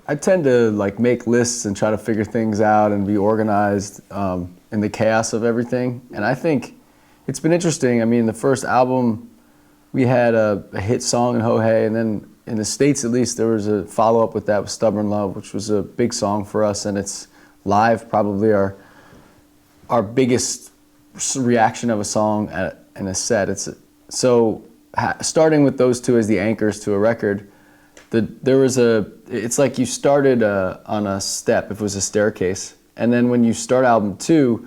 I tend to like make lists and try to figure things out and be organized in the chaos of everything. And I think it's been interesting. I mean, the first album, we had a hit song in Ho Hey, and then in the States at least, there was a follow-up with that with Stubborn Love, which was a big song for us, and it's live probably our biggest reaction of a song in a set. Starting with those two as the anchors to a record, it's like you started on a step, if it was a staircase, and then when you start album 2,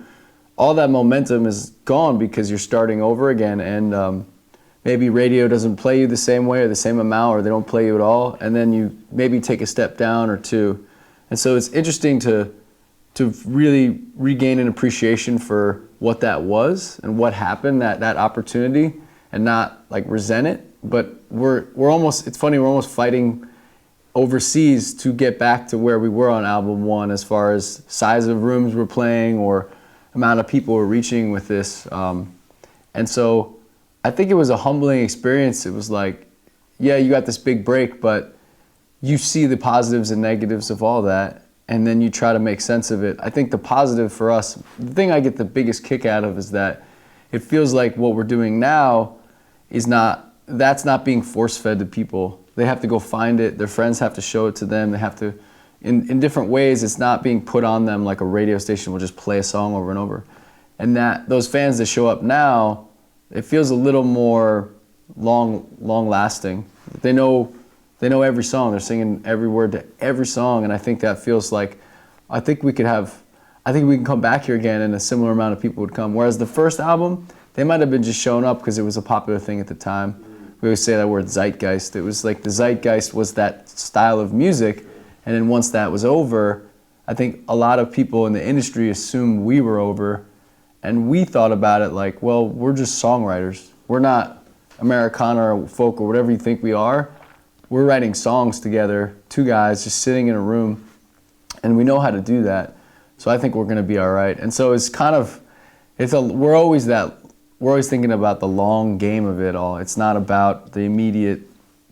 all that momentum is gone because you're starting over again, and maybe radio doesn't play you the same way or the same amount, or they don't play you at all, and then you maybe take a step down or two. And so it's interesting to really regain an appreciation for what that was and what happened, that opportunity, and not like resent it. But it's funny, we're almost fighting overseas to get back to where we were on album 1 as far as size of rooms we're playing or amount of people we're reaching with this. And so I think it was a humbling experience. It was like, yeah, you got this big break, but you see the positives and negatives of all that, and then you try to make sense of it. I think the positive for us, the thing I get the biggest kick out of is that it feels like what we're doing now that's not being force-fed to people. They have to go find it. Their friends have to show it to them. They have to, in different ways, it's not being put on them like a radio station will just play a song over and over. And those fans that show up now, it feels a little more long-lasting. They know every song. They're singing every word to every song, and I think that feels like, I think we can come back here again and a similar amount of people would come. Whereas the first album, they might have been just showing up because it was a popular thing at the time. We always say that word zeitgeist. It was like the zeitgeist was that style of music, and then once that was over, I think a lot of people in the industry assumed we were over, and we thought about it like, well, we're just songwriters. We're not Americana or folk or whatever you think we are. We're writing songs together, two guys just sitting in a room, and we know how to do that. So I think we're gonna be all right. And so it's kind of, we're always thinking about the long game of it all. It's not about the immediate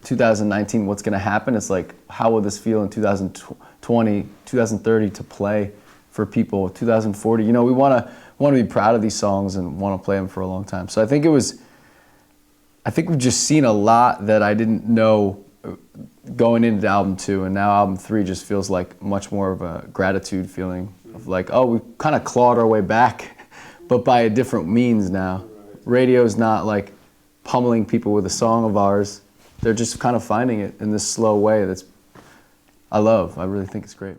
2019, what's gonna happen. It's like, how will this feel in 2020, 2030 to play for people, 2040. You know, we wanna be proud of these songs and wanna play them for a long time. So I think we've just seen a lot that I didn't know going into album 2, and now album 3 just feels like much more of a gratitude feeling of like, oh, we kind of clawed our way back, but by a different means now. Radio's not like pummeling people with a song of ours. They're just kind of finding it in this slow way I really think it's great.